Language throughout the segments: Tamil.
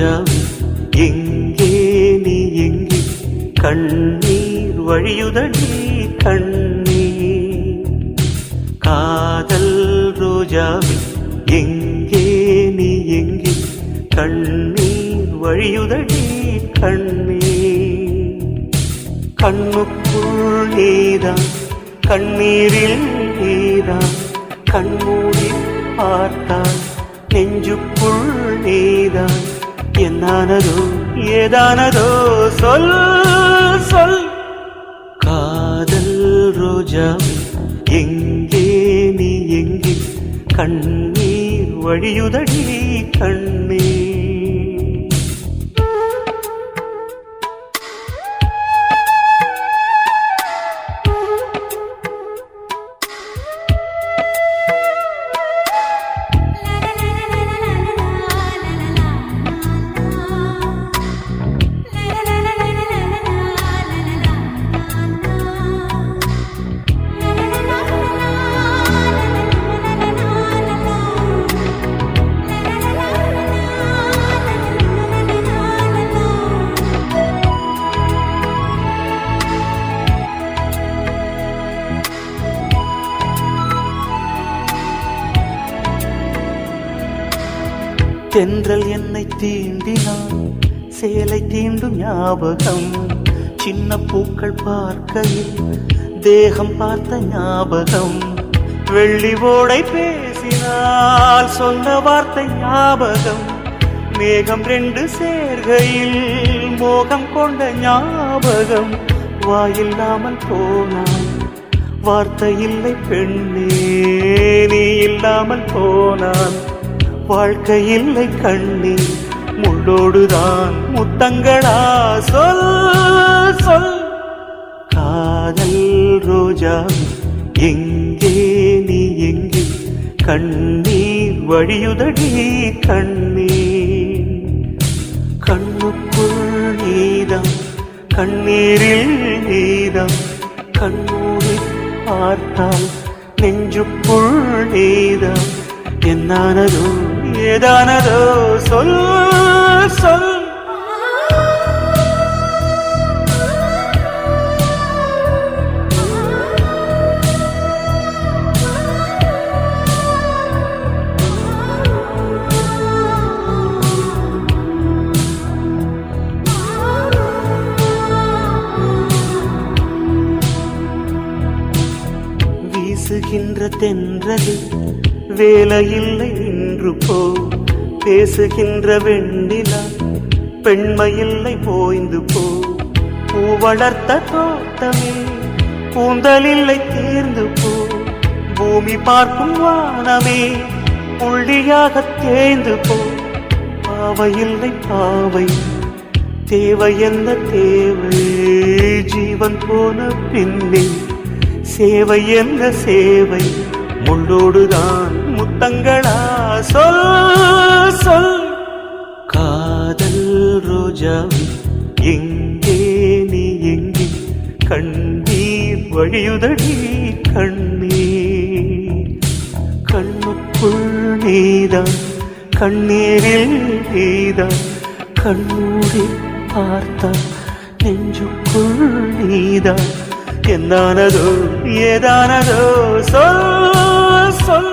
ரோஜாவே எங்கே நீ எங்கே கண்ணீர் வழியுதடி கண்ணீர் காதல் ரோஜாவே எங்கே நீ எங்கே கண்ணீர் வழியுதடி கண்ணீர் கண்ணுக்குள் நீதான் கண்ணீரில் நீதான் கண்மூடி பார்த்தால் நெஞ்சுக்குள் நீதான் என்னானதோ ஏதானதோ சொல் சொல் காதல் ரோஜாவே எங்கே நீ எங்கே கண்ணீர் வழியுதடி கண்ணீர் தென்றல் என்னை தீண்டினான் சேலை தீண்டும் ஞாபகம் சின்ன பூக்கள் பார்க்கையில் தேகம் பார்த்த ஞாபகம் வெள்ளி ஓடை பேசினால் சொன்ன வார்த்தை ஞாபகம் மேகம் ரெண்டு சேர்கையில் மோகம் கொண்ட ஞாபகம் வாயில்லாமல் போனான் வார்த்தை இல்லை பெண்ணே நீ இல்லாமல் போனான் வாழ்க்கை இல்லை கண்ணீர் முள்ளோடுதான் முத்தங்களா சொல் சொல் காதல் ரோஜா எங்கே நீ எங்கே கண்ணீர் வழியுதடி கண்ணீர் கண்ணுக்குள் நீதான் கண்ணீரில் நீதான் கண்ணூரி பார்த்தால் நெஞ்சுக்குள் நீதான் என்னானதோ ஏதானதோ சொல் சொல் வீசுகின்ற தென்றலில் வேலையில்லை நின்று போ பேசுகின்ற வெண்ணிலா பெண்மையில்லை போய்ந்து போ பூ வளர்த்த தோட்டமே கூந்தலில்லை தேர்ந்து போ பூமி பார்க்கும் வானமே புள்ளியாக தேய்ந்து போ பாவையில்லை பாவை தேவை என்ன தேவை ஜீவன் போன பின்னே சேவை என்ன சேவை முள்ளோடுதான் முத்தங்களா சொல் சொல் காதல் ரோஜாவே எங்கே நீ எங்கே கண்ணீர் வழியுதடி கண்ணீர் கண்ணுக்குள் நீதான் கண்ணீரில் நீதான் கண்ணூடி பார்த்தால் நெஞ்சுக்குள் நீதான் என்னானதோ ஏதானதோ சொல் சொல்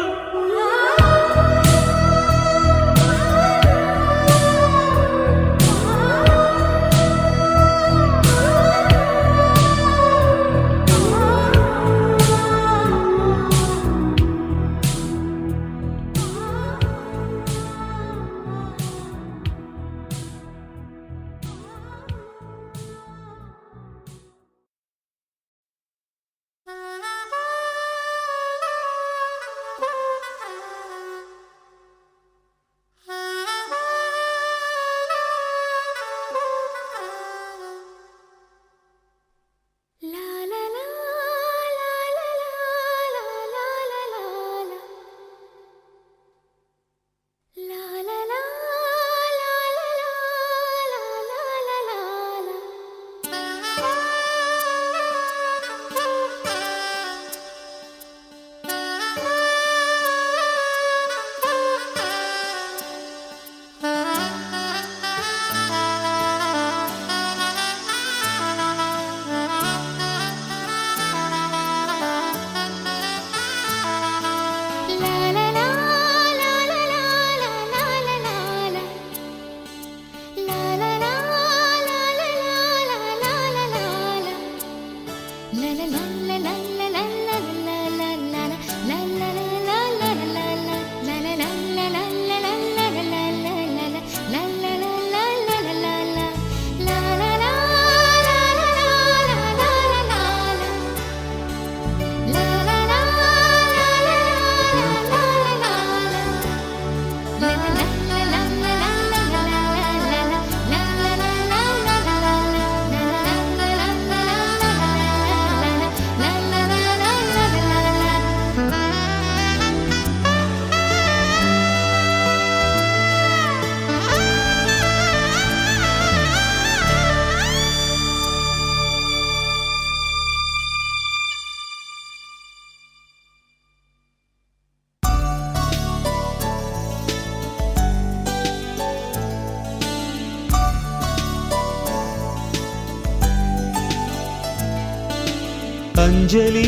अंजलि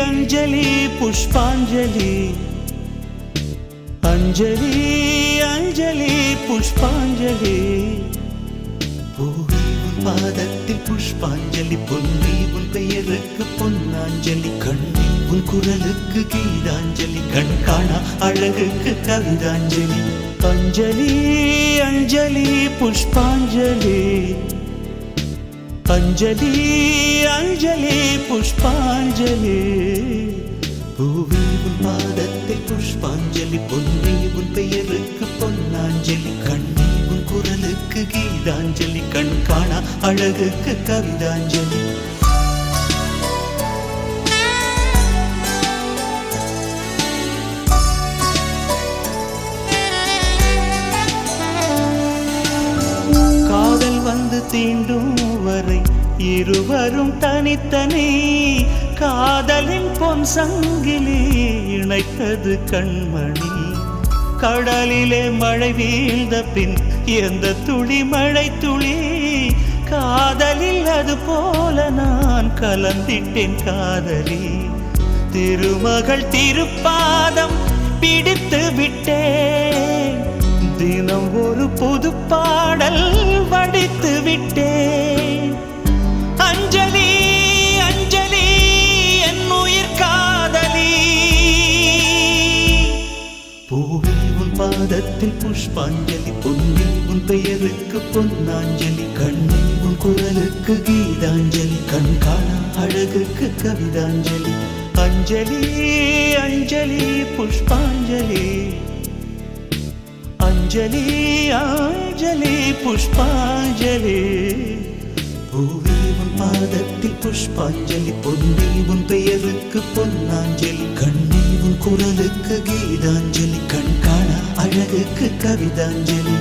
अंजलि पुष्पांजलि अंजलि अंजलि पुष्पांजलि பூவே உன் பாதத்தில் புஷ்பாஞ்சலி பொன்னி உன் பெயருக்கு பொன்னாஞ்சலி கண்ணி உன் குரலுக்கு கீதாஞ்சலி கண் காணா அழகுக்கு கவிதாஞ்சலி अंजलि अंजलि पुष्पांजलि अंजलि अंजलि पुष्पांजलि பூவே உன் பாதத்தில் புஷ்பாஞ்சலி பொன்னி உன் பெயருக்கு பொன்னாஞ்சலி கண்ணி உன் குரலுக்கு கீதாஞ்சலி கண் காணா அழகுக்கு கவிதாஞ்சலி காதல் வந்து தீண்டும் வரை இருவரும் தனித்தனி காதலின் பொன் சங்கிலி இணைத்தது கண்மணி கடலிலே மழை வீழ்ந்த பின் எந்த துளி மழை துளி காதலில் அது போல நான் கலந்திட்டேன் காதலி திருமகள் திருப்பாதம் பிடித்து விட்டேன் தினம் ஒரு புது பாடல் வடித்து விட்டேன் अंजलि अंजलि என் உயிர் காதலி பூவே உன் பாதத்தில் புஷ்பாஞ்சலி பொன்னி உன் பெயருக்கு பொன்னாஞ்சலி கண்ணி உன் குரலுக்கு கீதாஞ்சலி கண் காணா அழகுக்கு கவிதாஞ்சலி अंजलि अंजलि पुष्पांजलि अंजलि अंजलि पुष्पांजलि பூவே உன் பாதத்தில் புஷ்பாஞ்சலி பொன்னி உன் பெயருக்கு பொன்னாஞ்சலி கண்ணி உன் குரலுக்கு கீதாஞ்சலி கண் காணா அழகுக்கு கவிதாஞ்சலி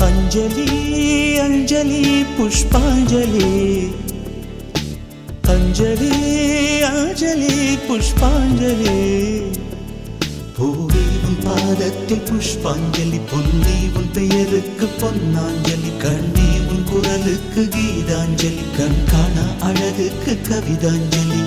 अंजलि अंजलि पुष्पांजलि अंजलि अंजलि पुष्पांजलि பூவே உன் பாதத்தில் புஷ்பாஞ்சலி பொன்னி உன் பெயருக்கு பொன்னாஞ்சலி கண்ணி உன் குரலுக்கு கீதாஞ்சலி, கண் காண அழகுக்கு கவிதாஞ்சலி.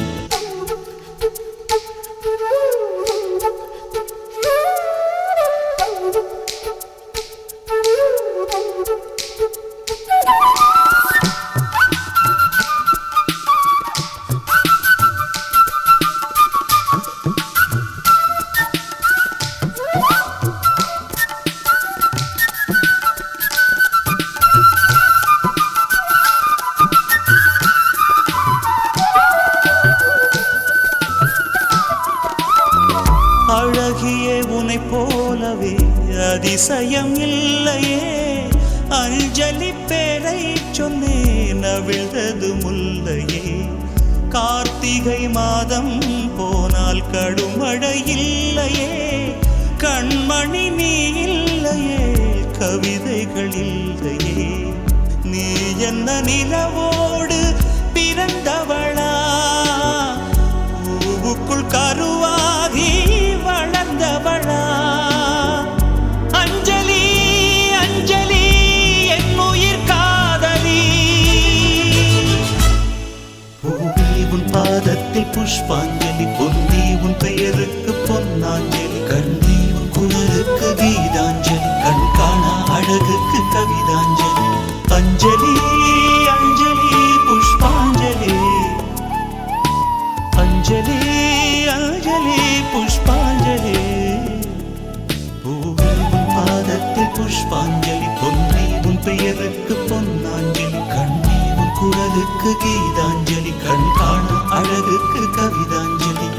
அழகியே உனை போலவே அதிசயம் இல்லையே, அஞ்சலி பேரை சொன்னேன் அவிழ்ந்தது முல்லையே. கார்த்திகை மாதம் போனால் கடுமழை இல்லையே, கண்மணி நீ இல்லையே கவிதைகள் இல்லையே. நீ என்ன நிலவோடு பிறந்தவளா, பூவுக்குள் கருவாகி வளர்ந்தவளா. அஞ்சலி அஞ்சலி என் உயிர் காதலி, பூவி உன் பாதத்தில் புஷ்பாஞ்சலி, பொன்னி உன் பெயருக்கு பொன்னாஞ்சலி, கண்ணி உன் குரலுக்கு கீதாஞ்சலி, கண் காண அழகுக்கு கவிதாஞ்சலி. அஞ்சலி அஞ்சலி புஷ்பாஞ்சலி, அஞ்சலி அஞ்சலி புஷ்பாஞ்சலி. பூவி உன் பாதத்தில் புஷ்பாஞ்சலி, பொன்னி உன் பெயருக்கு பொன்னாஞ்சலி, கண்ணி உன் குரலுக்கு கீதாஞ்சலி, கண் காண அழகுக்கு கவிதாஞ்சலி.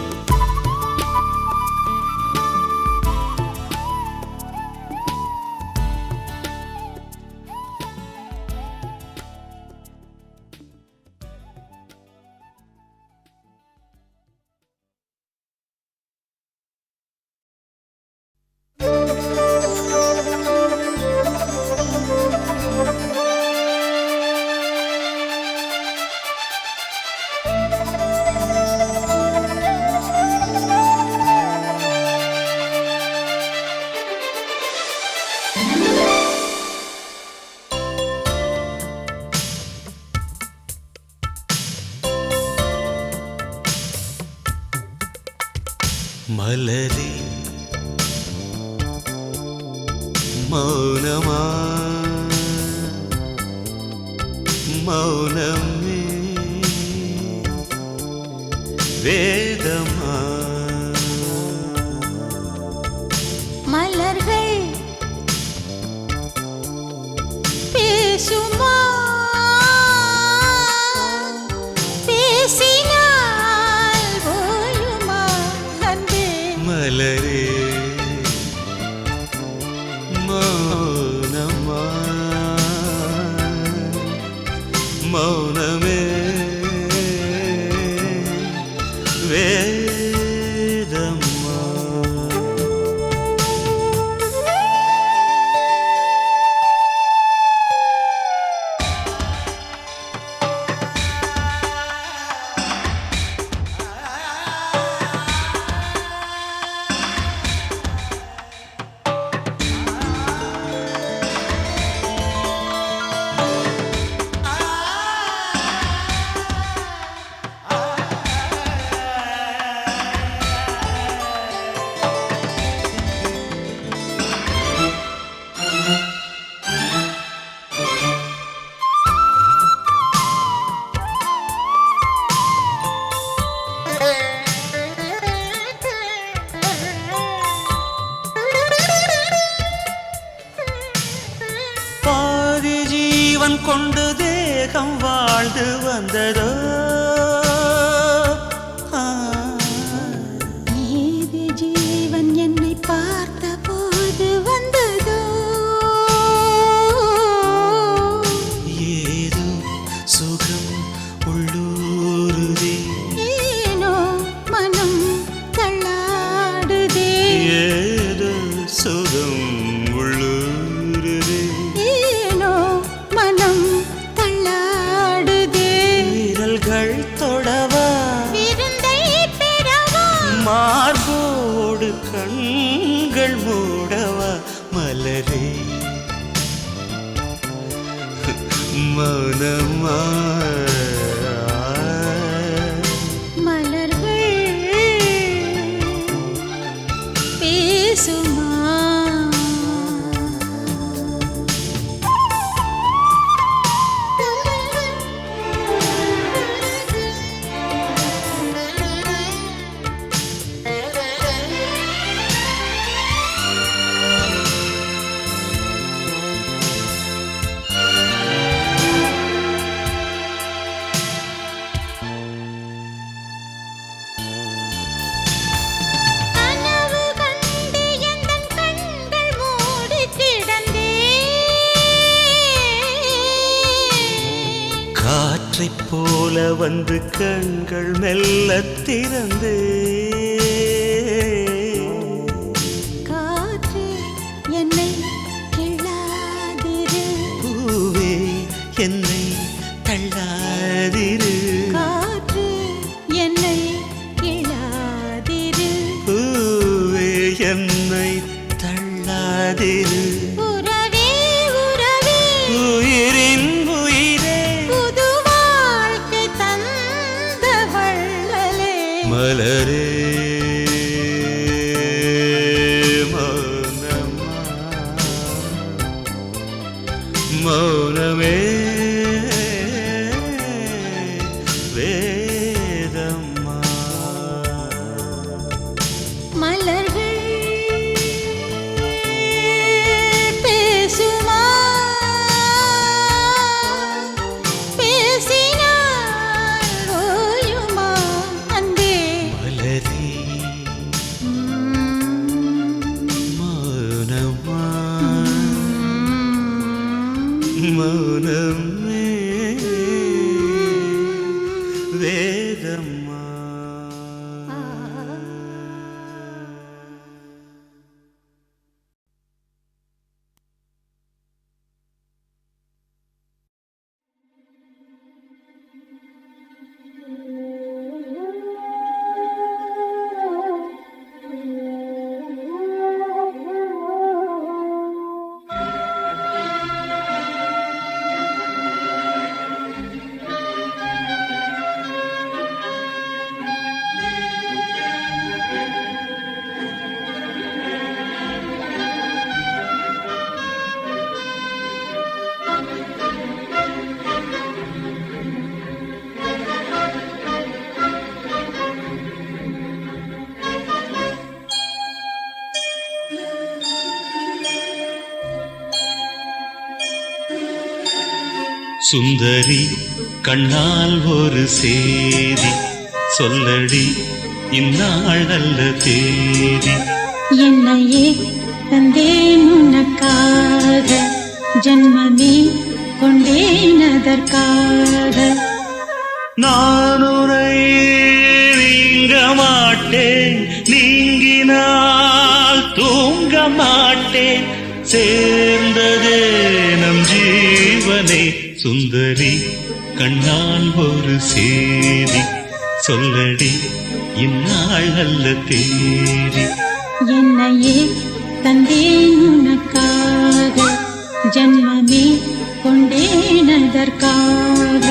மலரே மௌனமா மௌனமே வேதமா. மலர்கள் பேசுமா, பேசினால் போயுமா அன்பே. மலரே மௌனமா மௌனமே வேதமா. கொண்டு தேகம் வாழ்ந்து வந்ததோ, நீதி ஜீவன் என்னை பார்த்த போது வந்ததோ. ஏதோ சுகம் உள்ளூருதே, ஏனோ மனம் தள்ளாடுதே. ஏதோ சுகம் உள்ளூருதே, ஏனோ மனம் தள்ளாடுதே. விரல்கள் தொடவா, விருந்தை பெறவா, மார்போடு கண்கள் மூடவா. மலரே மௌனமா மலர்கள் பேசுமா கனவு கண்டு எந்தன் கண்கள் மூடி கிடந்தேன் காற்றைப் போல வந்து கண்கள் மெல்ல திறந்து காற்று என்னை கிள்ளாதிரு பூவே என்னை தள்ளாதிரு காற்று என்னை கிள்ளாதிரு பூவே என்னை தள்ளாதிரு உறவே உறவே உயிரின் உயிரே புது வாழ்க்கை தந்த வள்ளலே மலரே மௌனமா மௌனமே வேதம்மா மலர்கள் பேசுமா பேசினால் ஓயுமா அன்பே மலரே மௌனமா மௌனமே வேதம்மா சுந்தரி கண்ணால் ஒரு சேதி சொல்லடி இந்நாள் நல்ல தேதி என்னையே தந்தேன் உனக்காக ஜன்மமே கொண்டேன் அதற்காக நான் உரை நீங்க மாட்டேன் நீங்கினால் தூங்க மாட்டேன் சேர்ந்ததே நம் ஜீவனே சுந்தரி கண்ணால் ஒரு சேதி சொல்லடி இந்நாள் நல்ல தேதி என்னையே தந்தேன் உனக்காக ஜன்மமே கொண்டேன் அதற்காக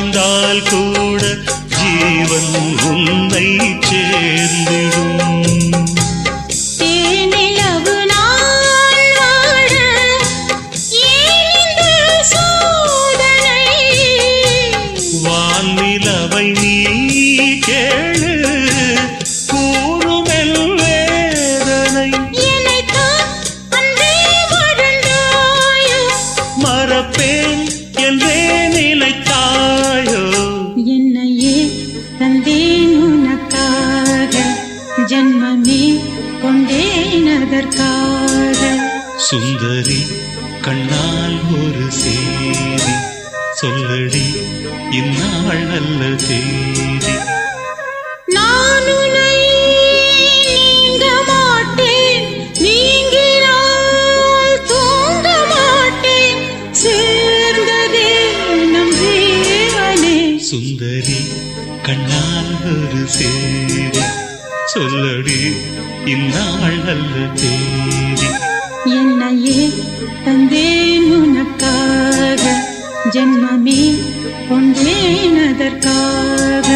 வாழ்ந்தால் கூட ஜீவன் உன்னை சேர்ந்திடும். தேனிலவு நாள் வாழ ஏன் இந்த சோதனை? வான்நிலவை நீ கேளு கூறுமெல் வேதனை. என்னைத்தான் அன்றே மறந்தாயோ? மறப்பேன் என்றே நினைத்தாயோ? என்னையே தந்தேன் உனக்காக, ஜன்மமே கொண்டேன் அதற்காக. சுந்தரி கண்ணால் ஒரு சேதி சொல்லடி இந்நாள் நல்ல தேதி. நான் உன்னை நீங்க மாட்டேன், நீங்கினால் தூங்க மாட்டேன், சேர்ந்ததே நம் ஜீவனே. சுந்தரி கண்ணால் ஒரு சேதி சொல்லடி இந்நாள் நல்ல தேதி. என்னையே தந்தேன் உனக்காக, ஜன்மமே கொண்டேன் அதற்காக.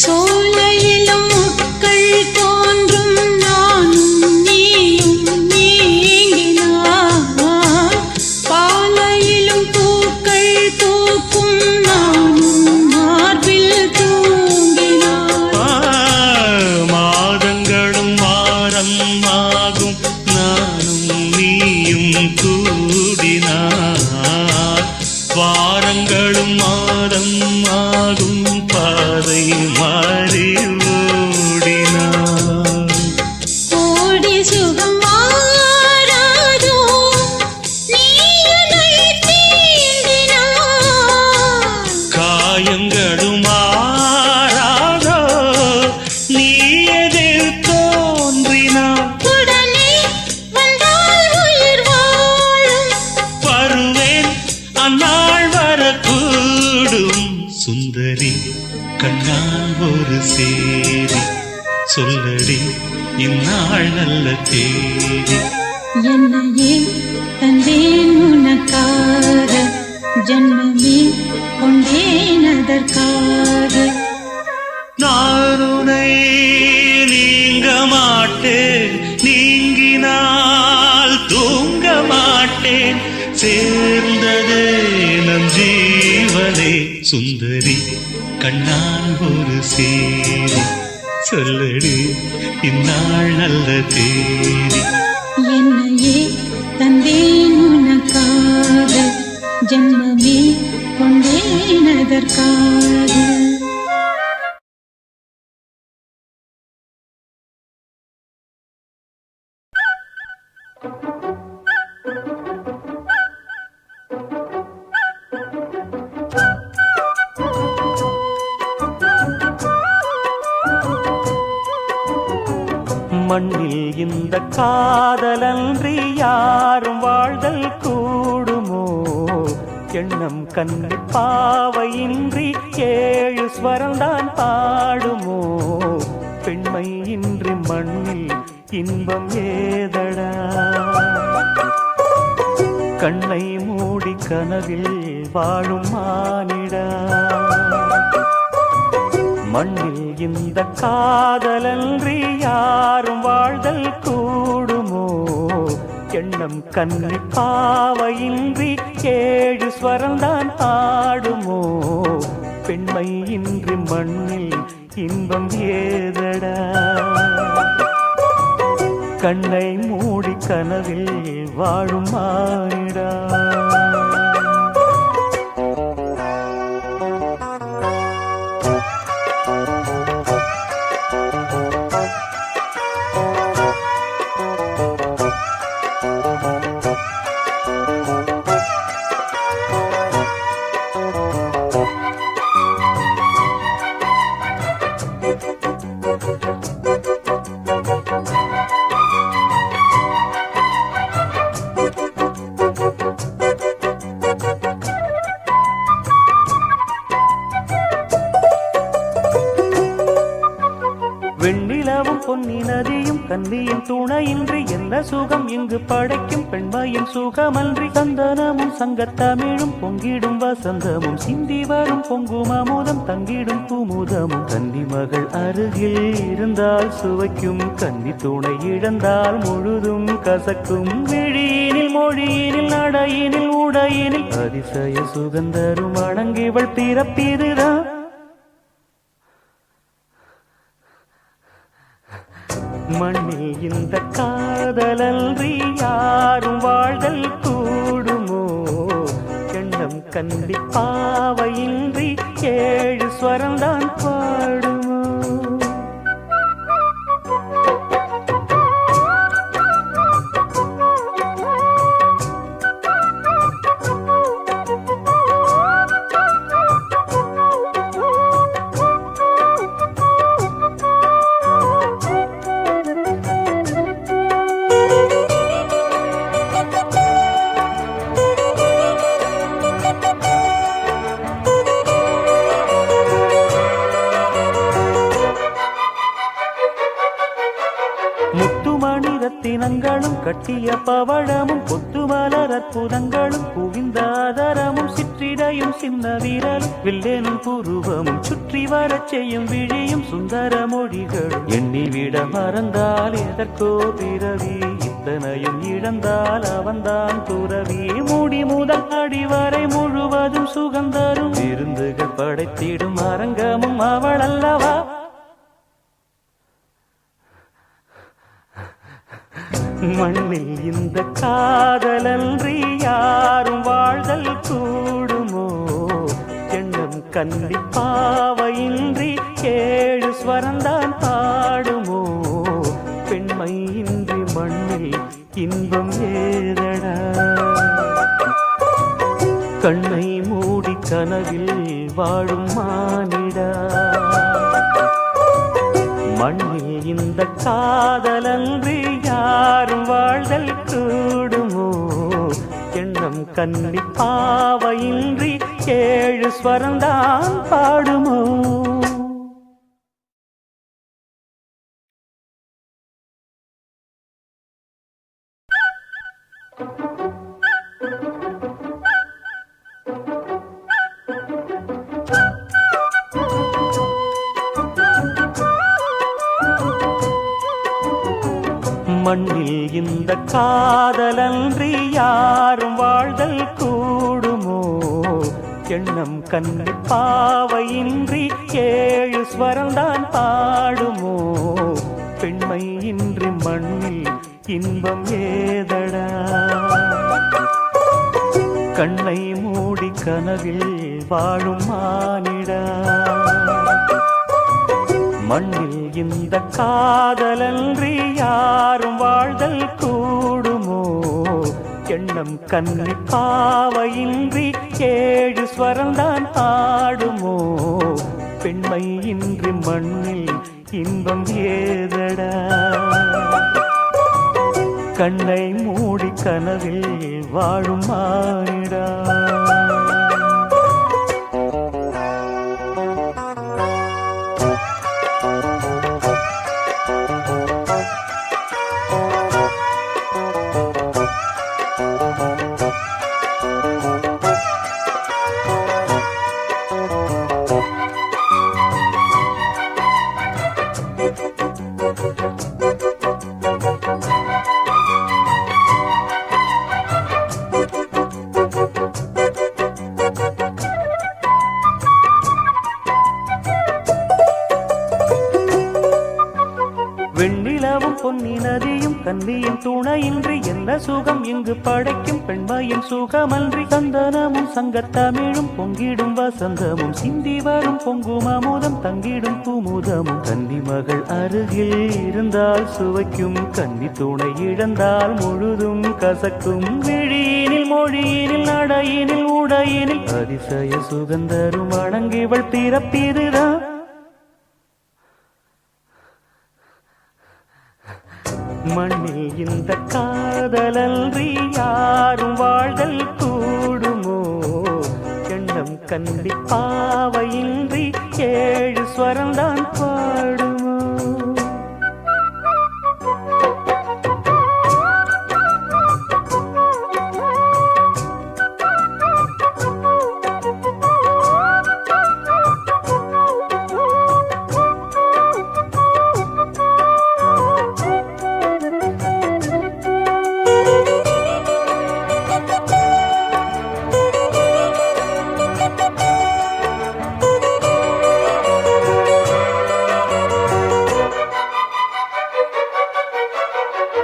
சோலையிலும் முட்கள் தோன்றும், நானும் நீயும் நீங்கினார். பாலையிலும் பூக்கள் தூக்கும், நானும் மார்பில் தூங்கினார். மாதங்களும் வாரம் ஆகும், நானும் நீயும் கூடினார். வாரங்களும் மாதம் ஆகும், பாதை மாறி ஓடினார். கோடி சுகம் மாறாதோ, நீ என்னை தீண்டினாய். காயங்களும் மாறாதோ, நீ எதிர் தோன்றினார். உடனே வந்தால் உயிர் வாழும், வருவேன் அந்நாள் வரக்கூடும். சுந்தரி கண்ணால் ஒரு சேதி சொல்லடி இந்நாள் நல்ல தேதி. என்னையே தந்தேன் உனக்காக, ஜன்மமே கொண்டேன் அதற்காக. நான் உன்னை நீங்க மாட்டேன், நீங்கினால் தூங்க மாட்டேன், சேர்ந்ததே நம் ஜீவனே. சுந்தரி கண்ணால் ஒரு சேதி சொல்லடி இந்நாள் நல்ல தேதி. என்னையே தந்தேன் உனக்காக, ஜன்மமே கொண்டேன் அதற்காக. மண்ணில் இந்த காதலன்றி யாரும் வாழ்தல் கூடுமோ? எண்ணம் கண்ணி பாவையின்றி 7 ஸ்வரம்தான் பாடுமோ? பெண்மை இன்றி மண்ணில் இன்பம் ஏதடா? கண்ணை மூடி கனவில் வாழும் மானிடா. மண்ணில் இந்த காதலன்றி யாரும் வாழ்தல் கூடுமோ? எண்ணம் கன்னி பாவையின்றி ஏழு ஸ்வரம்தான் ஆடுமோ பெண்மை இன்றி மண்ணில் இன்பம் ஏதடா கண்ணை மூடி கனவில் வாழும் மானிடா வெண்ணிலவும் பொன்னி நதியும் கன்னியின் துணையின்றி என்ன சுகம் இங்கு படைக்கும் பெண்மையின் சுகமன்றி சந்தனமும் சங்கத்தமிழும் பொங்கிடும் வசந்தமும் சிந்தி வரும் பொங்கும் அமுதம் தங்கிடும் குமுதமும் கன்னி மகள் அருகில் இருந்தால் சுவைக்கும் கன்னி துணை இழந்தால் முழுதும் கசக்கும் விழியினில் மொழியினில் நடையினில் உடையினில் அதிசய சுகந்தரும் அடங்கிவள் பிறப்பிதுதான் மண்ணில் இந்த காதலன்றி யாரும் வாழ்தல் கூடுமோ எண்ணம் கண்டி பாவையின்றி ஏழு ஸ்வரம்தான் பாடுமோ முத்துமணி ரத்தினங்களும் கட்டிய பவழமும் கொத்துமலர் அற்புதங்களும் குவிந்தாதரமும் சிற்றிடையும் சின்ன வீரலும் வில்லேனும் புருவமும் சுற்றி வரச் செய்யும் விழியும் சுந்தர மொழிகளும் எண்ணிவிட மறந்தால் எதற்கோ பிறவி இத்தனையும் இழந்தால் அவன்தான் துறவி மூடி முதல் அடிவரை முழுவதும் சுகந்தரும் விருந்துகள் படைத்திடும் அரங்கமும் அவள் அல்லவா மண்ணில் இந்த காதலன்றி யாரும் வாழ்தல் கூடுமோ எண்ணம் கன்னி பாவையின்றி ஏழு ஸ்வரம்தான் பாடுமோ பெண்மை இன்றி மண்ணில் இன்பம் ஏதடா கண்ணை மூடி கனவில் வாழும் மானிடா மண்ணில் இந்த காதலன்றி யாரும் வாழ்தல் கூடுமோ எண்ணம் கன்னி பாவையின்றி ஏழு ஸ்வரம்தான் பாடுமோ மண்ணில் இந்த காதலன்றி யாரும் வாழ்தல் கூடுமோ எண்ணம் கன்னி பாவையின்றி ஏழு ஸ்வரம்தான் பாடுமோ பெண்மை இன்றி மண்ணில் இன்பம் ஏதடா கண்ணை மூடி கனவில் வாழும் மானிடா மண்ணில் இந்த காதலன்றி யாரும் வாழ்தல் கூடுமோ எண்ணம் கன்னி பாவையின்றி ஏழு ஸ்வரம்தான் ஆடுமோ பெண்மை இன்றி மண்ணில் இன்பம் ஏதடா கண்ணை மூடி கனவில் வாழும் மானிடா துணையின்றி என்ன சுகம் இங்கு படைக்கும் பெண்மையின் சுகமன்றி சந்தனமும் சங்கத்தமிழும் பொங்கிடும் வசந்தமும் சிந்தி வரும் பொங்கும் அமுதம் தங்கிடும் குமுதமும் கன்னி மகள் அருகில் இருந்தால் சுவைக்கும் கன்னி துணை இழந்தால் முழுதும் கசக்கும் விழியினில் மொழியினில் நடையினில் உடையினில் அதிசய சுகந்தரும் அணங்கிவள் பிறப்பிதுதான் மண்ணில் இந்த காதலன்றி யாரும் வாழ்தல் கூடுமோ எண்ணம் கண்டி பாவையின்றி 7 ஸ்வரம்தான் பாடுமோ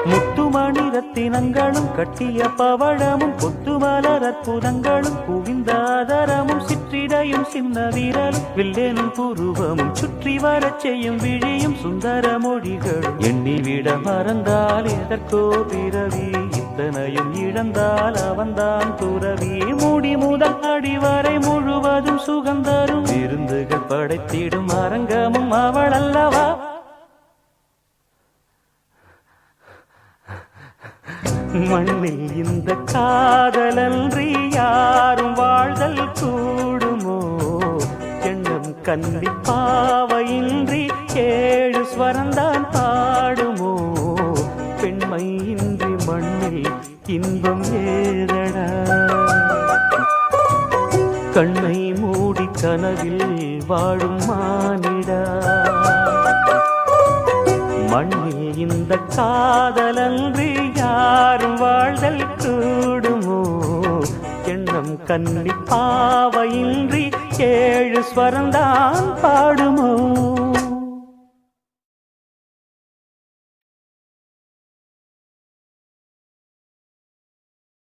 முத்துமணி ரத்தினங்களும் கட்டிய பவழமும் கொத்துமலர் அற்புதங்களும் குவிந்த ஆதரமும் சிற்றிடையும் சின்ன வீரலும் வில்லேனும் புருவமும் சுற்றி வரச் செய்யும் விழியும் சுந்தர மொழிகளும் எண்ணிவிட மறந்தால் எதற்கோ பிறவி இத்தனையும் இழந்தால் அவன்தான் துறவி மூடி முதல் அடிவரை முழுவதும் சுகந்தரும் விருந்துகள் படைத்திடும் அரங்கமும் அவள் அல்லவா மண்ணில் இந்த காதலன்றி யாரும் வாழ்தல் கூடுமோ எண்ணம் கன்னி பாவையின்றி 7 ஸ்வரம்தான் பாடுமோ பெண்மை இன்றி மண்ணில் இன்பம் ஏதடா கண்ணை மூடி கனவில் வாழும் மானிடா மண்ணில் இந்த காதலன்றி யாரும் வாழ்தல் கூடுமோ எண்ணம் கன்னி பாவையின்றி 7 ஸ்வரம்தான் பாடுமோ